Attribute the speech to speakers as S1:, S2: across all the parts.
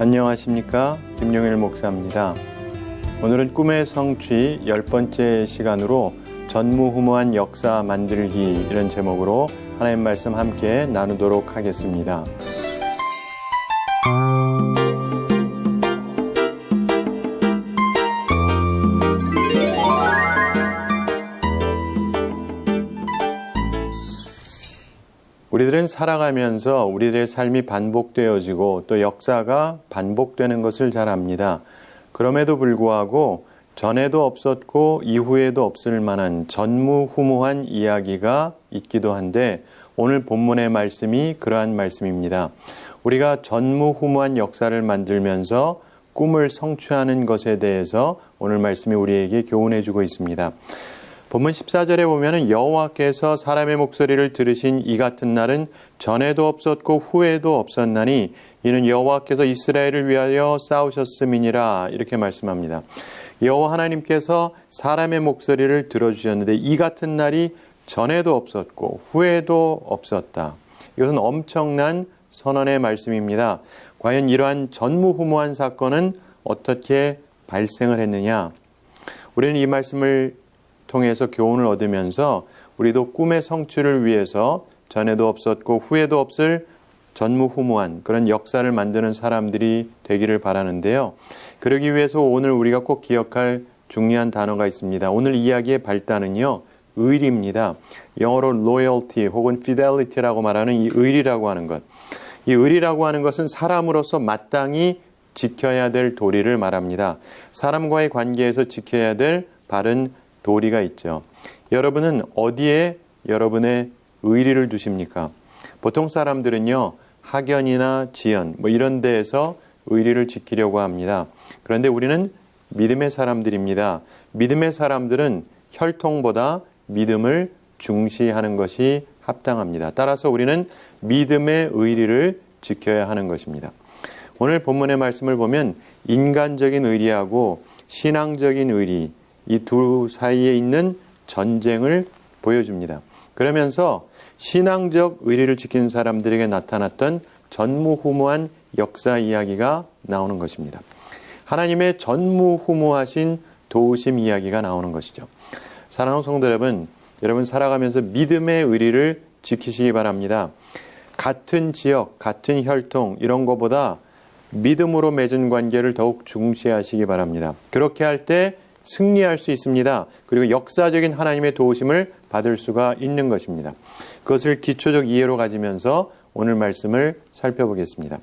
S1: 안녕하십니까? 김용일 목사입니다. 오늘은 꿈의 성취 10번째 시간으로 전무후무한 역사 만들기 이런 제목으로 하나님 말씀 함께 나누도록 하겠습니다. 우리들은 살아가면서 우리들의 삶이 반복되어지고 또 역사가 반복되는 것을 잘 압니다. 그럼에도 불구하고 전에도 없었고 이후에도 없을 만한 전무후무한 이야기가 있기도 한데 오늘 본문의 말씀이 그러한 말씀입니다. 우리가 전무후무한 역사를 만들면서 꿈을 성취하는 것에 대해서 오늘 말씀이 우리에게 교훈해 주고 있습니다. 본문 14절에 보면 여호와께서 사람의 목소리를 들으신 이 같은 날은 전에도 없었고 후에도 없었나니 이는 여호와께서 이스라엘을 위하여 싸우셨음이니라 이렇게 말씀합니다. 여호와 하나님께서 사람의 목소리를 들어주셨는데 이 같은 날이 전에도 없었고 후에도 없었다. 이것은 엄청난 선언의 말씀입니다. 과연 이러한 전무후무한 사건은 어떻게 발생을 했느냐? 우리는 이 말씀을 통해서 교훈을 얻으면서 우리도 꿈의 성취를 위해서 전에도 없었고 후에도 없을 전무후무한 그런 역사를 만드는 사람들이 되기를 바라는데요. 그러기 위해서 오늘 우리가 꼭 기억할 중요한 단어가 있습니다. 오늘 이야기의 발단은요. 의리입니다. 영어로 loyalty 혹은 fidelity라고 말하는 이 의리라고 하는 것. 이 의리라고 하는 것은 사람으로서 마땅히 지켜야 될 도리를 말합니다. 사람과의 관계에서 지켜야 될 바른 도리가 있죠. 여러분은 어디에 여러분의 의리를 두십니까? 보통 사람들은요, 학연이나 지연, 이런 데에서 의리를 지키려고 합니다. 그런데 우리는 믿음의 사람들입니다. 믿음의 사람들은 혈통보다 믿음을 중시하는 것이 합당합니다. 따라서 우리는 믿음의 의리를 지켜야 하는 것입니다. 오늘 본문의 말씀을 보면 인간적인 의리하고 신앙적인 의리, 이 두 사이에 있는 전쟁을 보여줍니다. 그러면서 신앙적 의리를 지키는 사람들에게 나타났던 전무후무한 역사 이야기가 나오는 것입니다. 하나님의 전무후무하신 도우심 이야기가 나오는 것이죠. 사랑하는 성도 여러분, 여러분 살아가면서 믿음의 의리를 지키시기 바랍니다. 같은 지역, 같은 혈통 이런 것보다 믿음으로 맺은 관계를 더욱 중시하시기 바랍니다. 그렇게 할 때 승리할 수 있습니다. 그리고 역사적인 하나님의 도우심을 받을 수가 있는 것입니다. 그것을 기초적 이해로 가지면서 오늘 말씀을 살펴보겠습니다.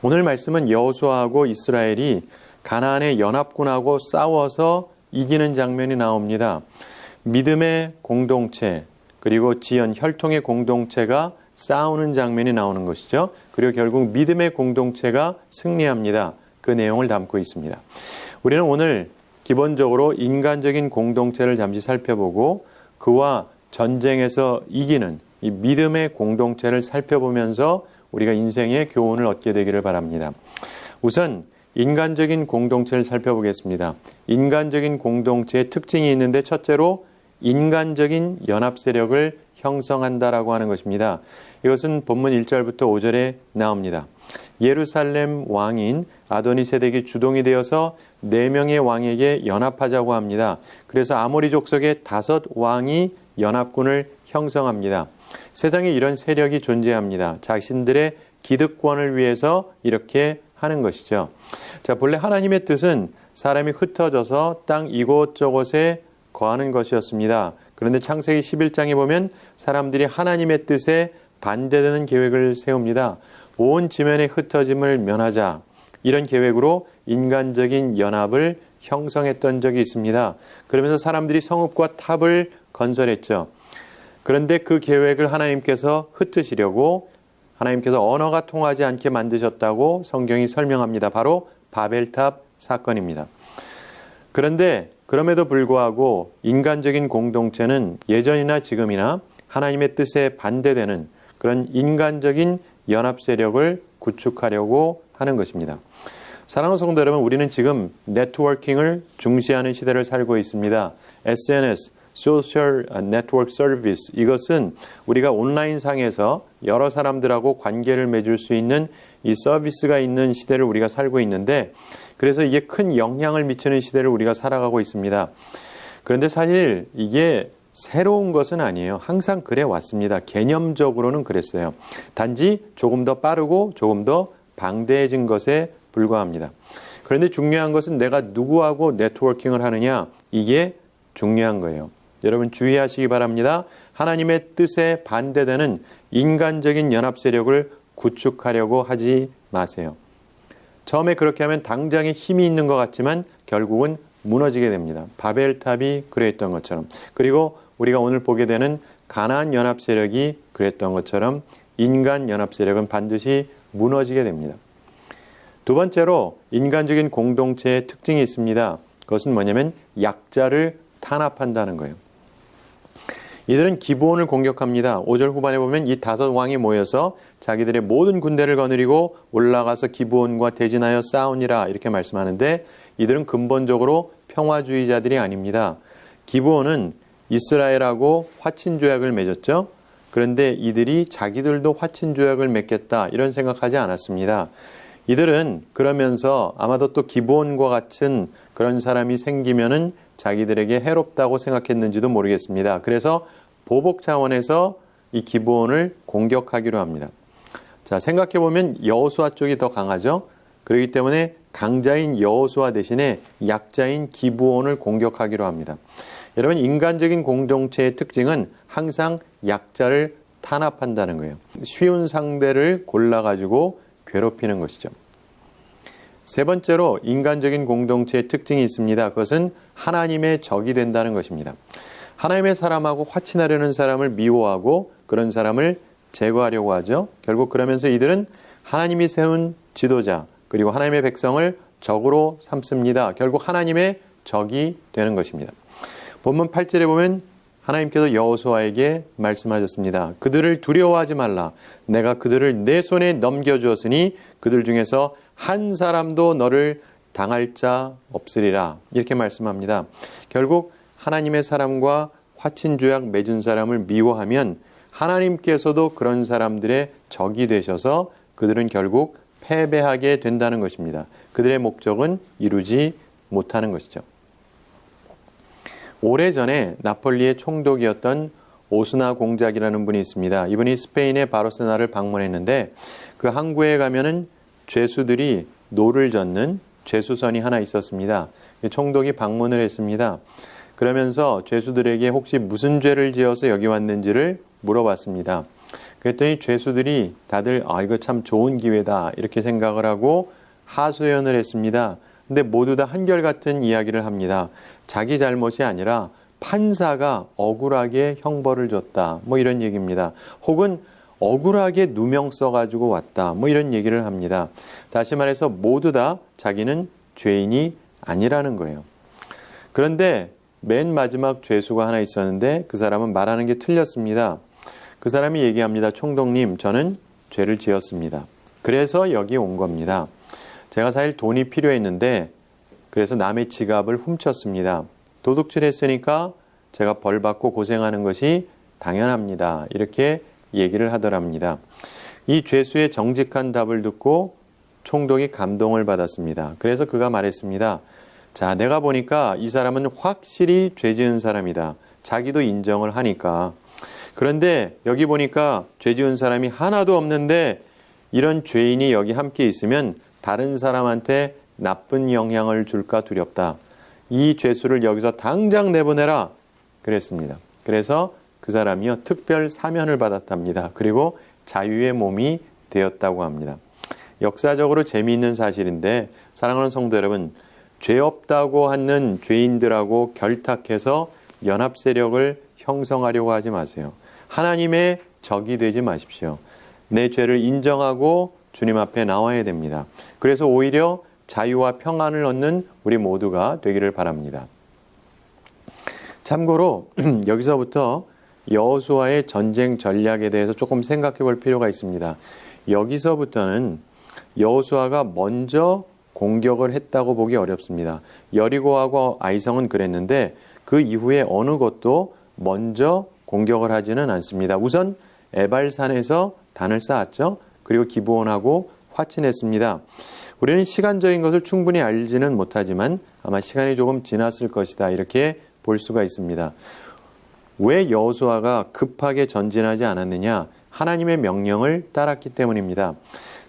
S1: 오늘 말씀은 여호수아하고 이스라엘이 가나안의 연합군하고 싸워서 이기는 장면이 나옵니다. 믿음의 공동체 그리고 지연 혈통의 공동체가 싸우는 장면이 나오는 것이죠. 그리고 결국 믿음의 공동체가 승리합니다. 그 내용을 담고 있습니다. 우리는 오늘 기본적으로 인간적인 공동체를 잠시 살펴보고 그와 전쟁에서 이기는 이 믿음의 공동체를 살펴보면서 우리가 인생의 교훈을 얻게 되기를 바랍니다. 우선 인간적인 공동체를 살펴보겠습니다. 인간적인 공동체의 특징이 있는데 첫째로 인간적인 연합 세력을 형성한다라고 하는 것입니다. 이것은 본문 1절부터 5절에 나옵니다. 예루살렘 왕인 아도니세덱이 주동이 되어서 4명의 왕에게 연합하자고 합니다. 그래서 아모리 족속의 5 왕이 연합군을 형성합니다. 세상에 이런 세력이 존재합니다. 자신들의 기득권을 위해서 이렇게 하는 것이죠. 자, 본래 하나님의 뜻은 사람이 흩어져서 땅 이곳저곳에 거하는 것이었습니다. 그런데 창세기 11장에 보면 사람들이 하나님의 뜻에 반대되는 계획을 세웁니다. 온 지면의 흩어짐을 면하자. 이런 계획으로 인간적인 연합을 형성했던 적이 있습니다. 그러면서 사람들이 성읍과 탑을 건설했죠. 그런데 그 계획을 하나님께서 흩으시려고 하나님께서 언어가 통하지 않게 만드셨다고 성경이 설명합니다. 바로 바벨탑 사건입니다. 그런데 그럼에도 불구하고 인간적인 공동체는 예전이나 지금이나 하나님의 뜻에 반대되는 그런 인간적인 연합 세력을 구축하려고 하는 것입니다. 사랑하는 성도 여러분, 우리는 지금 네트워킹을 중시하는 시대를 살고 있습니다. SNS, Social Network Service, 이것은 우리가 온라인상에서 여러 사람들하고 관계를 맺을 수 있는 이 서비스가 있는 시대를 우리가 살고 있는데, 그래서 이게 큰 영향을 미치는 시대를 우리가 살아가고 있습니다. 그런데 사실 이게 새로운 것은 아니에요. 항상 그래 왔습니다. 개념적으로는 그랬어요. 단지 조금 더 빠르고 조금 더 방대해진 것에 불과합니다. 그런데 중요한 것은 내가 누구하고 네트워킹을 하느냐, 이게 중요한 거예요. 여러분 주의하시기 바랍니다. 하나님의 뜻에 반대되는 인간적인 연합 세력을 구축하려고 하지 마세요. 처음에 그렇게 하면 당장에 힘이 있는 것 같지만 결국은 무너지게 됩니다. 바벨탑이 그랬던 것처럼, 그리고 우리가 오늘 보게 되는 가나안 연합 세력이 그랬던 것처럼 인간 연합 세력은 반드시 무너지게 됩니다. 두 번째로 인간적인 공동체의 특징이 있습니다. 그것은 뭐냐면 약자를 탄압한다는 거예요. 이들은 기브온을 공격합니다. 5절 후반에 보면 이 5왕이 모여서 자기들의 모든 군대를 거느리고 올라가서 기브온과 대진하여 싸우니라, 이렇게 말씀하는데 이들은 근본적으로 평화주의자들이 아닙니다. 기브온은 이스라엘하고 화친조약을 맺었죠. 그런데 이들이 자기들도 화친조약을 맺겠다 이런 생각하지 않았습니다. 이들은 그러면서 아마도 또 기브온과 같은 그런 사람이 생기면은 자기들에게 해롭다고 생각했는지도 모르겠습니다. 그래서 보복 차원에서 이 기브온을 공격하기로 합니다. 자, 생각해보면 여호수아 쪽이 더 강하죠. 그렇기 때문에 강자인 여호수아 대신에 약자인 기브온을 공격하기로 합니다. 여러분, 인간적인 공동체의 특징은 항상 약자를 탄압한다는 거예요. 쉬운 상대를 골라가지고 괴롭히는 것이죠. 세 번째로 인간적인 공동체의 특징이 있습니다. 그것은 하나님의 적이 된다는 것입니다. 하나님의 사람하고 화친하려는 사람을 미워하고 그런 사람을 제거하려고 하죠. 결국 그러면서 이들은 하나님이 세운 지도자 그리고 하나님의 백성을 적으로 삼습니다. 결국 하나님의 적이 되는 것입니다. 본문 8절에 보면 하나님께서 여호수아에게 말씀하셨습니다. 그들을 두려워하지 말라. 내가 그들을 내 손에 넘겨주었으니 그들 중에서 한 사람도 너를 당할 자 없으리라. 이렇게 말씀합니다. 결국 하나님의 사람과 화친조약 맺은 사람을 미워하면 하나님께서도 그런 사람들의 적이 되셔서 그들은 결국 패배하게 된다는 것입니다. 그들의 목적은 이루지 못하는 것이죠. 오래전에 나폴리의 총독이었던 오스나 공작이라는 분이 있습니다. 이분이 스페인의 바르셀로나를 방문했는데 그 항구에 가면은 죄수들이 노를 젓는 죄수선이 하나 있었습니다. 총독이 방문을 했습니다. 그러면서 죄수들에게 혹시 무슨 죄를 지어서 여기 왔는지를 물어봤습니다. 그랬더니 죄수들이 다들 이거 참 좋은 기회다 이렇게 생각을 하고 하소연을 했습니다. 근데 모두 다 한결같은 이야기를 합니다. 자기 잘못이 아니라 판사가 억울하게 형벌을 줬다. 뭐 이런 얘기입니다. 혹은 억울하게 누명 써가지고 왔다. 뭐 이런 얘기를 합니다. 다시 말해서 모두 다 자기는 죄인이 아니라는 거예요. 그런데 맨 마지막 죄수가 하나 있었는데 그 사람은 말하는 게 틀렸습니다. 그 사람이 얘기합니다. 총독님, 저는 죄를 지었습니다. 그래서 여기 온 겁니다. 제가 사실 돈이 필요했는데 그래서 남의 지갑을 훔쳤습니다. 도둑질했으니까 제가 벌 받고 고생하는 것이 당연합니다. 이렇게 얘기를 하더랍니다. 이 죄수의 정직한 답을 듣고 총독이 감동을 받았습니다. 그래서 그가 말했습니다. 자, 내가 보니까 이 사람은 확실히 죄 지은 사람이다. 자기도 인정을 하니까. 그런데 여기 보니까 죄 지은 사람이 하나도 없는데 이런 죄인이 여기 함께 있으면 다른 사람한테 나쁜 영향을 줄까 두렵다. 이 죄수를 여기서 당장 내보내라. 그랬습니다. 그래서 그 사람이요 특별 사면을 받았답니다. 그리고 자유의 몸이 되었다고 합니다. 역사적으로 재미있는 사실인데 사랑하는 성도 여러분, 죄 없다고 하는 죄인들하고 결탁해서 연합 세력을 형성하려고 하지 마세요. 하나님의 적이 되지 마십시오. 내 죄를 인정하고 주님 앞에 나와야 됩니다. 그래서 오히려 자유와 평안을 얻는 우리 모두가 되기를 바랍니다. 참고로 여기서부터 여호수아의 전쟁 전략에 대해서 조금 생각해 볼 필요가 있습니다. 여기서부터는 여호수아가 먼저 공격을 했다고 보기 어렵습니다. 여리고하고 아이성은 그랬는데 그 이후에 어느 곳도 먼저 공격을 하지는 않습니다. 우선 에발산에서 단을 쌓았죠. 그리고 기브온하고 화친했습니다. 우리는 시간적인 것을 충분히 알지는 못하지만 아마 시간이 조금 지났을 것이다, 이렇게 볼 수가 있습니다. 왜 여호수아가 급하게 전진하지 않았느냐? 하나님의 명령을 따랐기 때문입니다.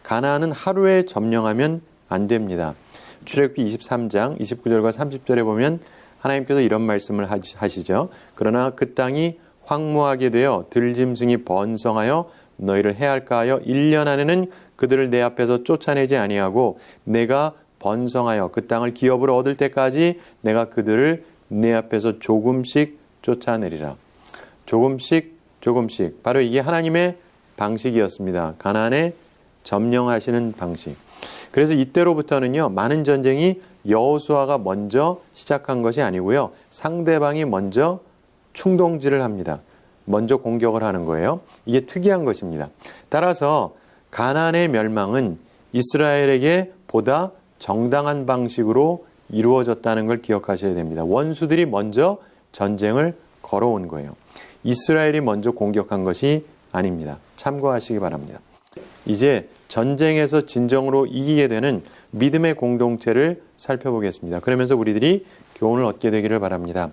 S1: 가나안은 하루에 점령하면 안 됩니다. 출애굽기 23장 29절과 30절에 보면 하나님께서 이런 말씀을 하시죠. 그러나 그 땅이 황무하게 되어 들짐승이 번성하여 너희를 해할까 하여 1년 안에는 그들을 내 앞에서 쫓아내지 아니하고 내가 번성하여 그 땅을 기업으로 얻을 때까지 내가 그들을 내 앞에서 조금씩 쫓아내리라. 조금씩 바로 이게 하나님의 방식이었습니다. 가나안에 점령하시는 방식. 그래서 이때로부터는요, 많은 전쟁이 여호수아가 먼저 시작한 것이 아니고요, 상대방이 먼저 충동질을 합니다. 먼저 공격을 하는 거예요. 이게 특이한 것입니다. 따라서 가나안의 멸망은 이스라엘에게 보다 정당한 방식으로 이루어졌다는 걸 기억하셔야 됩니다. 원수들이 먼저 전쟁을 걸어온 거예요. 이스라엘이 먼저 공격한 것이 아닙니다. 참고하시기 바랍니다. 이제 전쟁에서 진정으로 이기게 되는 믿음의 공동체를 살펴보겠습니다. 그러면서 우리들이 교훈을 얻게 되기를 바랍니다.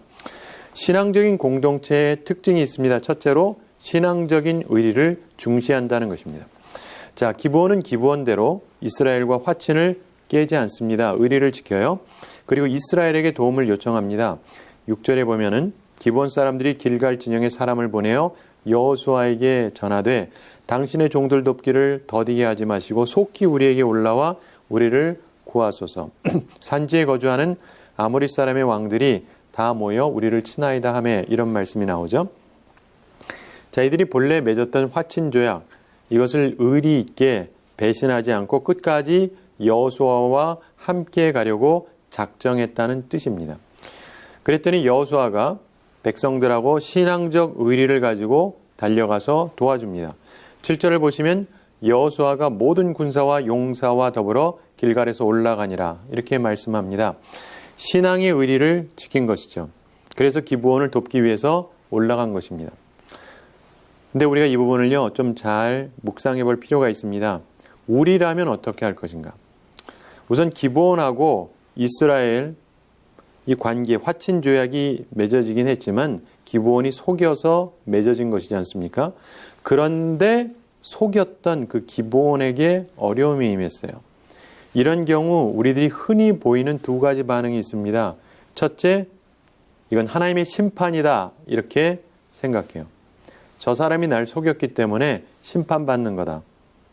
S1: 신앙적인 공동체의 특징이 있습니다. 첫째로 신앙적인 의리를 중시한다는 것입니다. 자, 기브온은 기브온대로 이스라엘과 화친을 깨지 않습니다. 의리를 지켜요. 그리고 이스라엘에게 도움을 요청합니다. 6절에 보면은 기브온 사람들이 길갈 진영에 사람을 보내어 여호수아에게 전하되 당신의 종들 돕기를 더디게 하지 마시고 속히 우리에게 올라와 우리를 구하소서. 산지에 거주하는 아모리 사람의 왕들이 다 모여 우리를 치나이다 하매, 이런 말씀이 나오죠. 자, 이들이 본래 맺었던 화친 조약, 이것을 의리 있게 배신하지 않고 끝까지 여호수아와 함께 가려고 작정했다는 뜻입니다. 그랬더니 여호수아가 백성들하고 신앙적 의리를 가지고 달려가서 도와줍니다. 7절을 보시면 여호수아가 모든 군사와 용사와 더불어 길갈에서 올라가니라, 이렇게 말씀합니다. 신앙의 의리를 지킨 것이죠. 그래서 기브온을 돕기 위해서 올라간 것입니다. 근데 우리가 이 부분을요, 좀 잘 묵상해 볼 필요가 있습니다. 우리라면 어떻게 할 것인가? 우선 기브온하고 이스라엘 이 관계, 화친 조약이 맺어지긴 했지만 기브온이 속여서 맺어진 것이지 않습니까? 그런데 속였던 그 기브온에게 어려움이 임했어요. 이런 경우 우리들이 흔히 보이는 두 가지 반응이 있습니다. 첫째, 이건 하나님의 심판이다, 이렇게 생각해요. 저 사람이 날 속였기 때문에 심판받는 거다.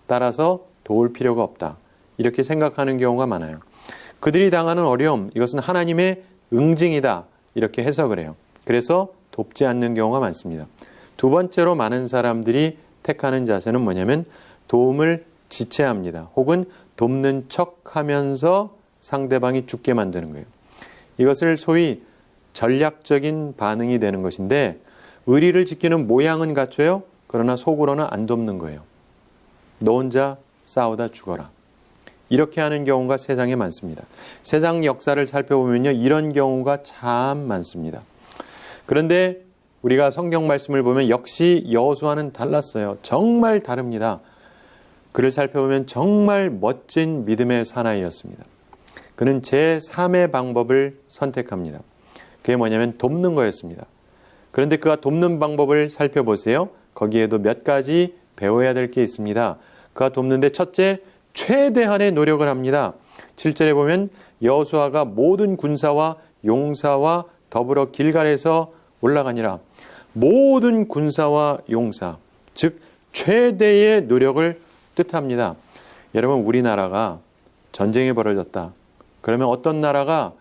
S1: 따라서 도울 필요가 없다. 이렇게 생각하는 경우가 많아요. 그들이 당하는 어려움, 이것은 하나님의 응징이다, 이렇게 해석을 해요. 그래서 돕지 않는 경우가 많습니다. 두 번째로 많은 사람들이 택하는 자세는 뭐냐면 도움을 지체합니다. 혹은 돕는 척하면서 상대방이 죽게 만드는 거예요. 이것을 소위 전략적인 반응이 되는 것인데, 의리를 지키는 모양은 갖춰요. 그러나 속으로는 안 돕는 거예요. 너 혼자 싸우다 죽어라. 이렇게 하는 경우가 세상에 많습니다. 세상 역사를 살펴보면요, 이런 경우가 참 많습니다. 그런데 우리가 성경 말씀을 보면 역시 여호수아는 달랐어요. 정말 다릅니다. 그를 살펴보면 정말 멋진 믿음의 사나이였습니다. 그는 제3의 방법을 선택합니다. 그게 뭐냐면 돕는 거였습니다. 그런데 그가 돕는 방법을 살펴보세요. 거기에도 몇 가지 배워야 될 게 있습니다. 그가 돕는데 첫째, 최대한의 노력을 합니다. 7절에 보면 여호수아가 모든 군사와 용사와 더불어 길갈에서 올라가니라. 모든 군사와 용사, 즉 최대의 노력을 뜻합니다. 여러분, 우리나라가 전쟁이 벌어졌다. 그러면 어떤 나라가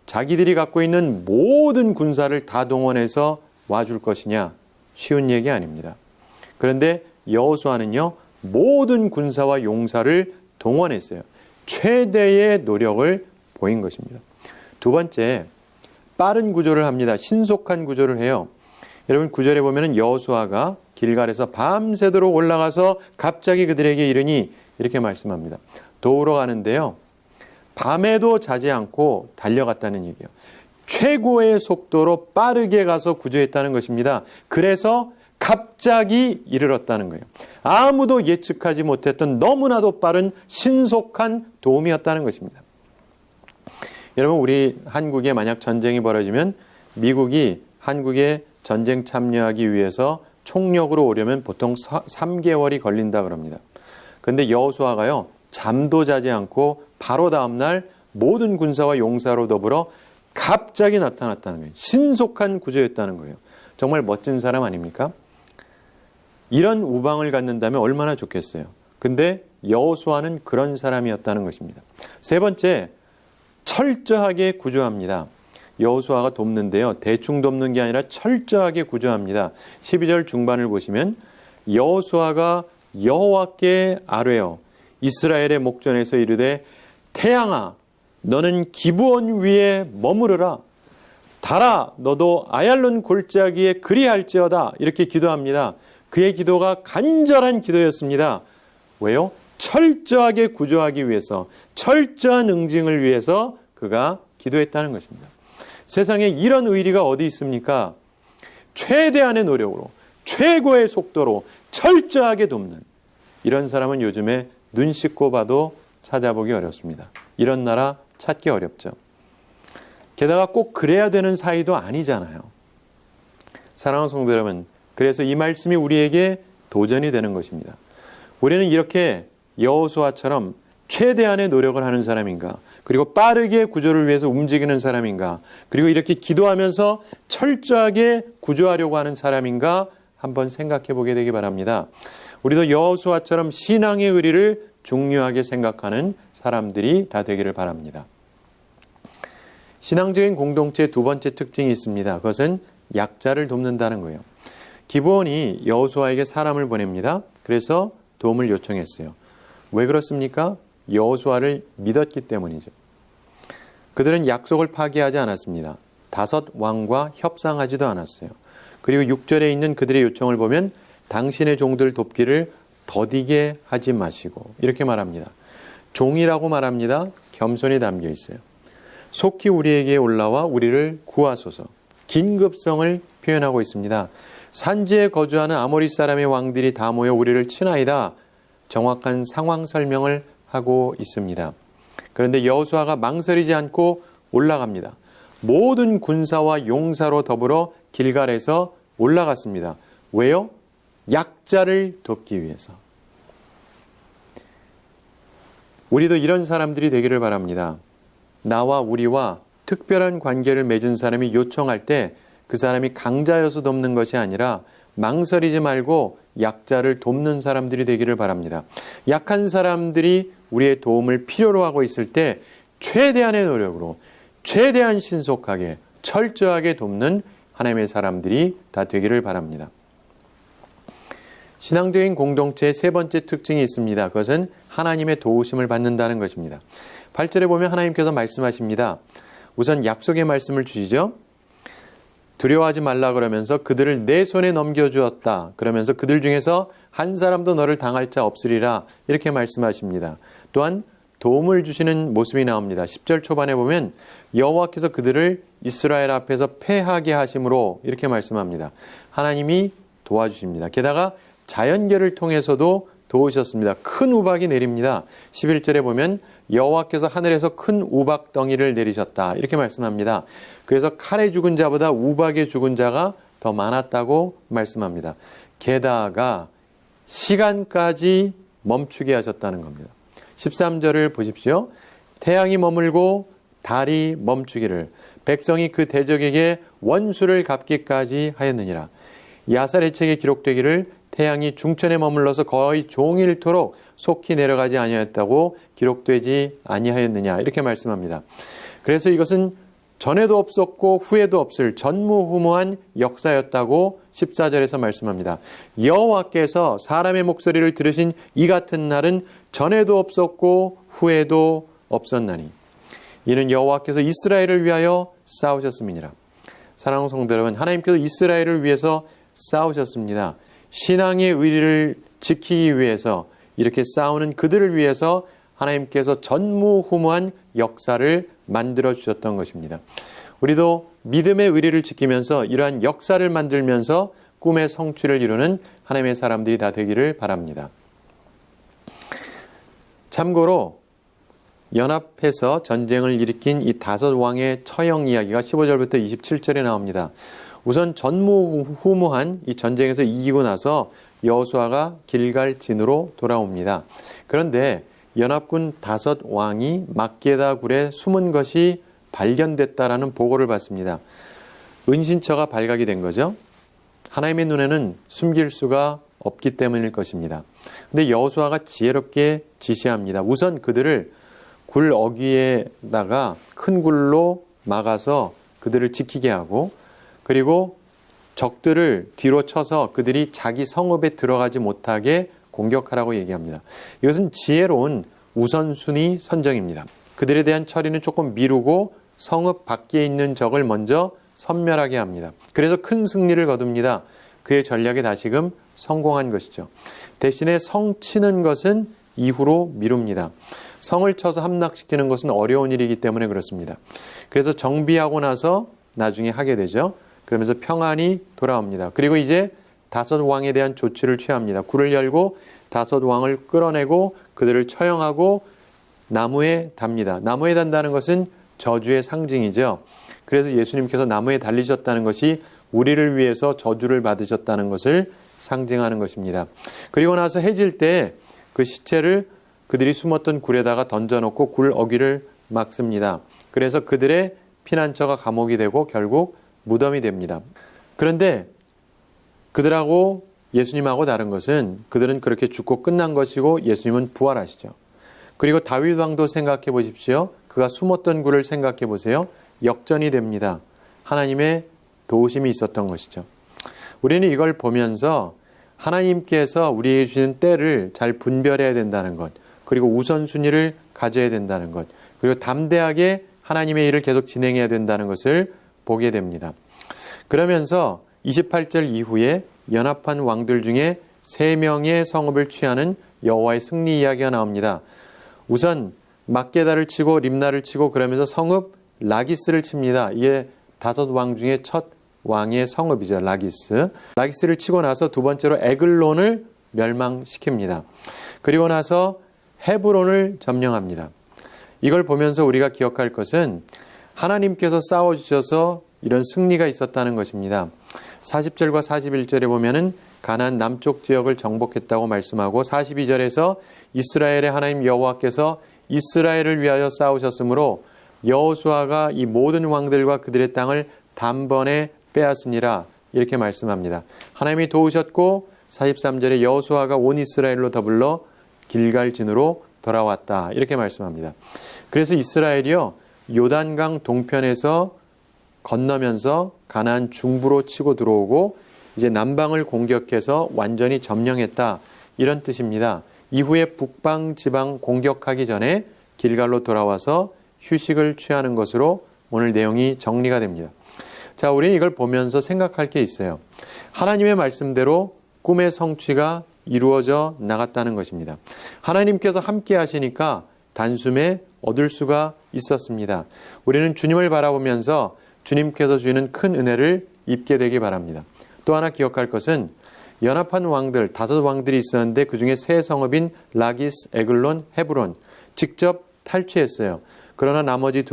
S1: 자기들이 갖고 있는 모든 군사를 다 동원해서 와줄 것이냐? 쉬운 얘기 아닙니다. 그런데 여호수아는요, 모든 군사와 용사를 동원했어요. 최대의 노력을 보인 것입니다. 두 번째, 빠른 구조를 합니다. 신속한 구조를 해요. 여러분, 9절에 보면 여호수아가 길갈에서 밤새도록 올라가서 갑자기 그들에게 이르니, 이렇게 말씀합니다. 도우러 가는데요, 밤에도 자지 않고 달려갔다는 얘기예요. 최고의 속도로 빠르게 가서 구조했다는 것입니다. 그래서 갑자기 이르렀다는 거예요. 아무도 예측하지 못했던 너무나도 빠른 신속한 도움이었다는 것입니다. 여러분, 우리 한국에 만약 전쟁이 벌어지면 미국이 한국에 전쟁 참여하기 위해서 총력으로 오려면 보통 3개월이 걸린다 그럽니다. 그런데 여호수아가요, 잠도 자지 않고 바로 다음날 모든 군사와 용사로 더불어 갑자기 나타났다는 거예요. 신속한 구조였다는 거예요. 정말 멋진 사람 아닙니까? 이런 우방을 갖는다면 얼마나 좋겠어요. 근데 여호수아는 그런 사람이었다는 것입니다. 세 번째, 철저하게 구조합니다. 여호수아가 돕는데요, 대충 돕는 게 아니라 철저하게 구조합니다. 12절 중반을 보시면 여호수아가 여호와께 아뢰어 이스라엘의 목전에서 이르되 태양아 너는 기브온 위에 머무르라. 달아 너도 아얄론 골짜기에 그리할지어다. 이렇게 기도합니다. 그의 기도가 간절한 기도였습니다. 왜요? 철저하게 구조하기 위해서, 철저한 응징을 위해서 그가 기도했다는 것입니다. 세상에 이런 의리가 어디 있습니까? 최대한의 노력으로, 최고의 속도로 철저하게 돕는 이런 사람은 요즘에 눈 씻고 봐도 찾아보기 어렵습니다. 이런 나라 찾기 어렵죠. 게다가 꼭 그래야 되는 사이도 아니잖아요. 사랑하는 성도 여러분, 그래서 이 말씀이 우리에게 도전이 되는 것입니다. 우리는 이렇게 여호수아처럼 최대한의 노력을 하는 사람인가? 그리고 빠르게 구조를 위해서 움직이는 사람인가? 그리고 이렇게 기도하면서 철저하게 구조하려고 하는 사람인가? 한번 생각해 보게 되기 바랍니다. 우리도 여호수아처럼 신앙의 의리를 중요하게 생각하는 사람들이 다 되기를 바랍니다. 신앙적인 공동체의 두 번째 특징이 있습니다. 그것은 약자를 돕는다는 거예요. 기브온이 여호수아에게 사람을 보냅니다. 그래서 도움을 요청했어요. 왜 그렇습니까? 여호수아를 믿었기 때문이죠. 그들은 약속을 파기하지 않았습니다. 5 왕과 협상하지도 않았어요. 그리고 6절에 있는 그들의 요청을 보면 당신의 종들 돕기를 더디게 하지 마시고 이렇게 말합니다. 종이라고 말합니다. 겸손이 담겨 있어요. 속히 우리에게 올라와 우리를 구하소서. 긴급성을 표현하고 있습니다. 산지에 거주하는 아모리 사람의 왕들이 다 모여 우리를 치나이다. 정확한 상황 설명을 하고 있습니다. 그런데 여호수아가 망설이지 않고 올라갑니다. 모든 군사와 용사로 더불어 길갈에서 올라갔습니다. 왜요? 약자를 돕기 위해서. 우리도 이런 사람들이 되기를 바랍니다. 나와 우리와 특별한 관계를 맺은 사람이 요청할 때 그 사람이 강자여서 돕는 것이 아니라 망설이지 말고 약자를 돕는 사람들이 되기를 바랍니다. 약한 사람들이 우리의 도움을 필요로 하고 있을 때 최대한의 노력으로 최대한 신속하게 철저하게 돕는 하나님의 사람들이 다 되기를 바랍니다. 신앙적인 공동체의 세 번째 특징이 있습니다. 그것은 하나님의 도우심을 받는다는 것입니다. 8절에 보면 하나님께서 말씀하십니다. 우선 약속의 말씀을 주시죠. 두려워하지 말라 그러면서 그들을 내 손에 넘겨주었다. 그러면서 그들 중에서 한 사람도 너를 당할 자 없으리라. 이렇게 말씀하십니다. 또한 도움을 주시는 모습이 나옵니다. 10절 초반에 보면 여호와께서 그들을 이스라엘 앞에서 패하게 하심으로 이렇게 말씀합니다. 하나님이 도와주십니다. 게다가 자연계를 통해서도 도우셨습니다. 큰 우박이 내립니다. 11절에 보면 여호와께서 하늘에서 큰 우박 덩이를 내리셨다. 이렇게 말씀합니다. 그래서 칼에 죽은 자보다 우박에 죽은 자가 더 많았다고 말씀합니다. 게다가 시간까지 멈추게 하셨다는 겁니다. 13절을 보십시오. 태양이 머물고 달이 멈추기를 백성이 그 대적에게 원수를 갚기까지 하였느니라. 야살의 책에 기록되기를 태양이 중천에 머물러서 거의 종일토록 속히 내려가지 아니하였다고 기록되지 아니하였느냐 이렇게 말씀합니다. 그래서 이것은 전에도 없었고 후에도 없을 전무후무한 역사였다고 14절에서 말씀합니다. 여호와께서 사람의 목소리를 들으신 이 같은 날은 전에도 없었고 후에도 없었나니 이는 여호와께서 이스라엘을 위하여 싸우셨음이니라. 사랑하는 성도 여러분, 하나님께서 이스라엘을 위해서 싸우셨습니다. 신앙의 의리를 지키기 위해서 이렇게 싸우는 그들을 위해서 하나님께서 전무후무한 역사를 만들어 주셨던 것입니다. 우리도 믿음의 의리를 지키면서 이러한 역사를 만들면서 꿈의 성취를 이루는 하나님의 사람들이 다 되기를 바랍니다. 참고로 연합해서 전쟁을 일으킨 이 5왕의 처형 이야기가 15절부터 27절에 나옵니다. 우선 전무후무한 이 전쟁에서 이기고 나서 여호수아가 길갈진으로 돌아옵니다. 그런데 연합군 5왕이 막게다 굴에 숨은 것이 발견됐다라는 보고를 받습니다. 은신처가 발각이 된 거죠. 하나님의 눈에는 숨길 수가 없기 때문일 것입니다. 근데 여호수아가 지혜롭게 지시합니다. 우선 그들을 굴 어귀에다가 큰 굴로 막아서 그들을 지키게 하고, 그리고 적들을 뒤로 쳐서 그들이 자기 성읍에 들어가지 못하게 공격하라고 얘기합니다. 이것은 지혜로운 우선순위 선정입니다. 그들에 대한 처리는 조금 미루고 성읍 밖에 있는 적을 먼저 섬멸하게 합니다. 그래서 큰 승리를 거둡니다. 그의 전략에 다시금 성공한 것이죠. 대신에 성 치는 것은 이후로 미룹니다. 성을 쳐서 함락시키는 것은 어려운 일이기 때문에 그렇습니다. 그래서 정비하고 나서 나중에 하게 되죠. 그러면서 평안이 돌아옵니다. 그리고 이제 5왕에 대한 조치를 취합니다. 굴을 열고 5왕을 끌어내고 그들을 처형하고 나무에 답니다. 나무에 단다는 것은 저주의 상징이죠. 그래서 예수님께서 나무에 달리셨다는 것이 우리를 위해서 저주를 받으셨다는 것을 상징하는 것입니다. 그리고 나서 해질 때 그 시체를 그들이 숨었던 굴에다가 던져놓고 굴 어귀를 막습니다. 그래서 그들의 피난처가 감옥이 되고 결국 무덤이 됩니다. 그런데 그들하고 예수님하고 다른 것은 그들은 그렇게 죽고 끝난 것이고 예수님은 부활하시죠. 그리고 다윗 왕도 생각해 보십시오. 그가 숨었던 굴을 생각해 보세요. 역전이 됩니다. 하나님의 도우심이 있었던 것이죠. 우리는 이걸 보면서 하나님께서 우리에게 주신 때를 잘 분별해야 된다는 것, 그리고 우선순위를 가져야 된다는 것, 그리고 담대하게 하나님의 일을 계속 진행해야 된다는 것을 보게 됩니다. 그러면서 28절 이후에 연합한 왕들 중에 3명의 성읍을 취하는 여호와의 승리 이야기가 나옵니다. 우선 막게다를 치고 림나를 치고 그러면서 성읍 라기스를 칩니다. 이게 5왕 중에 첫 왕의 성읍이죠. 라기스를 치고 나서 두 번째로 에글론을 멸망시킵니다. 그리고 나서 헤브론을 점령합니다. 이걸 보면서 우리가 기억할 것은 하나님께서 싸워주셔서 이런 승리가 있었다는 것입니다. 40절과 41절에 보면은 가나안 남쪽 지역을 정복했다고 말씀하고 42절에서 이스라엘의 하나님 여호와께서 이스라엘을 위하여 싸우셨으므로 여호수아가 이 모든 왕들과 그들의 땅을 단번에 빼앗으니라 이렇게 말씀합니다. 하나님이 도우셨고 43절에 여호수아가 온 이스라엘로 더불러 길갈진으로 돌아왔다 이렇게 말씀합니다. 그래서 이스라엘이요 요단강 동편에서 건너면서 가나안 중부로 치고 들어오고 이제 남방을 공격해서 완전히 점령했다 이런 뜻입니다. 이후에 북방 지방 공격하기 전에 길갈로 돌아와서 휴식을 취하는 것으로 오늘 내용이 정리가 됩니다. 자, 우리는 이걸 보면서 생각할 게 있어요. 하나님의 말씀대로 꿈의 성취가 이루어져 나갔다는 것입니다. 하나님께서 함께 하시니까 단숨에 얻을 수가 있었습니다. 우리는 주님을 바라보면서 주님께서 주시는 큰 은혜를 입게 되기 바랍니다. 또 하나 기억할 것은 연합한 왕들, 5왕들이 있었는데 그 중에 3성읍인 라기스, 에글론, 헤브론 직접 탈취했어요. 그러나 나머지 2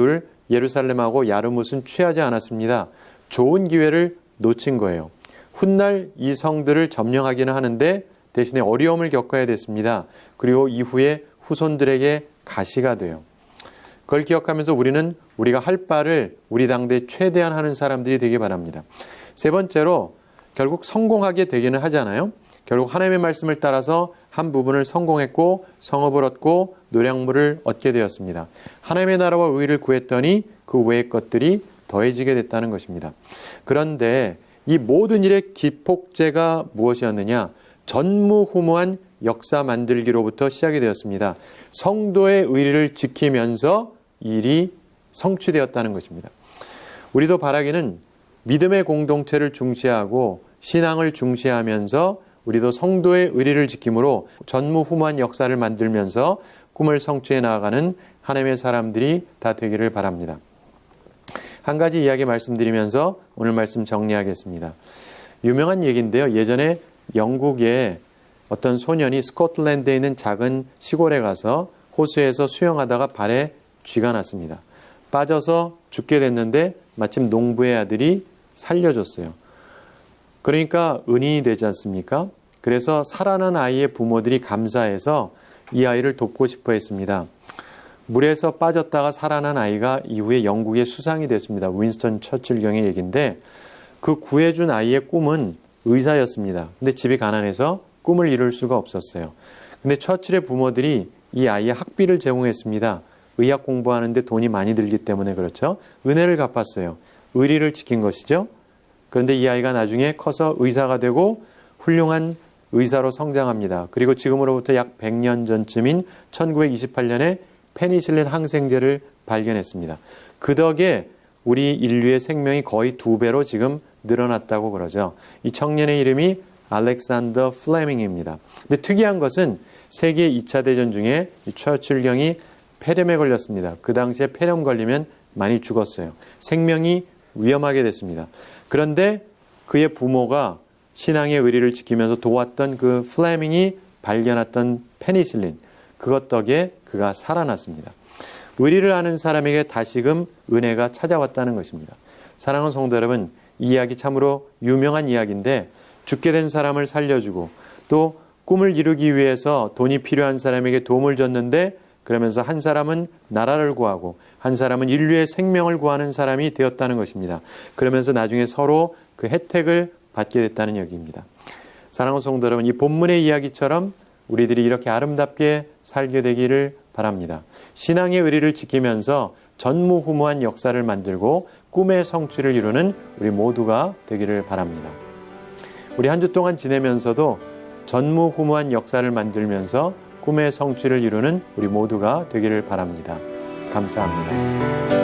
S1: 예루살렘하고 야르뭇은 취하지 않았습니다. 좋은 기회를 놓친 거예요. 훗날 이 성들을 점령하기는 하는데 대신에 어려움을 겪어야 됐습니다. 그리고 이후에 후손들에게 가시가 돼요. 그걸 기억하면서 우리는 우리가 할 바를 우리 당대 최대한 하는 사람들이 되기 바랍니다. 3번째로 결국 성공하게 되기는 하잖아요. 결국 하나님의 말씀을 따라서 한 부분을 성공했고 성읍을 얻고 노량물을 얻게 되었습니다. 하나님의 나라와 의를 구했더니 그 외의 것들이 더해지게 됐다는 것입니다. 그런데 이 모든 일의 기폭제가 무엇이었느냐? 전무후무한 역사 만들기로부터 시작이 되었습니다. 성도의 의리를 지키면서 일이 성취되었다는 것입니다. 우리도 바라기는 믿음의 공동체를 중시하고 신앙을 중시하면서 우리도 성도의 의리를 지킴으로 전무후무한 역사를 만들면서 꿈을 성취해 나아가는 하나님의 사람들이 다 되기를 바랍니다. 한 가지 이야기 말씀드리면서 오늘 말씀 정리하겠습니다. 유명한 얘기인데요. 예전에 영국의 어떤 소년이 스코틀랜드에 있는 작은 시골에 가서 호수에서 수영하다가 발에 쥐가 났습니다. 빠져서 죽게 됐는데 마침 농부의 아들이 살려줬어요. 그러니까 은인이 되지 않습니까? 그래서 살아난 아이의 부모들이 감사해서 이 아이를 돕고 싶어 했습니다. 물에서 빠졌다가 살아난 아이가 이후에 영국의 수상이 됐습니다. 윈스턴 처칠경의 얘기인데 그 구해준 아이의 꿈은 의사였습니다. 근데 집이 가난해서 꿈을 이룰 수가 없었어요. 근데 처칠의 부모들이 이 아이의 학비를 제공했습니다. 의학 공부하는데 돈이 많이 들기 때문에 그렇죠. 은혜를 갚았어요. 의리를 지킨 것이죠. 그런데 이 아이가 나중에 커서 의사가 되고 훌륭한 의사로 성장합니다. 그리고 지금으로부터 약 100년 전쯤인 1928년에 페니실린 항생제를 발견했습니다. 그 덕에 우리 인류의 생명이 거의 2배로 지금 늘어났다고 그러죠. 이 청년의 이름이 알렉산더 플레밍입니다. 근데 특이한 것은 세계 2차 대전 중에 이 처칠경이 폐렴에 걸렸습니다. 그 당시에 폐렴 걸리면 많이 죽었어요. 생명이 위험하게 됐습니다. 그런데 그의 부모가 신앙의 의리를 지키면서 도왔던 그 플레밍이 발견했던 페니실린, 그것 덕에 그가 살아났습니다. 의리를 아는 사람에게 다시금 은혜가 찾아왔다는 것입니다. 사랑하는 성도 여러분, 이 이야기 참으로 유명한 이야기인데 죽게 된 사람을 살려주고 또 꿈을 이루기 위해서 돈이 필요한 사람에게 도움을 줬는데 그러면서 한 사람은 나라를 구하고 한 사람은 인류의 생명을 구하는 사람이 되었다는 것입니다. 그러면서 나중에 서로 그 혜택을 받게 됐다는 얘기입니다. 사랑하는 성도 여러분, 이 본문의 이야기처럼 우리들이 이렇게 아름답게 살게 되기를 바랍니다. 신앙의 의리를 지키면서 전무후무한 역사를 만들고 꿈의 성취를 이루는 우리 모두가 되기를 바랍니다. 우리 한 주 동안 지내면서도 전무후무한 역사를 만들면서 꿈의 성취를 이루는 우리 모두가 되기를 바랍니다. 감사합니다.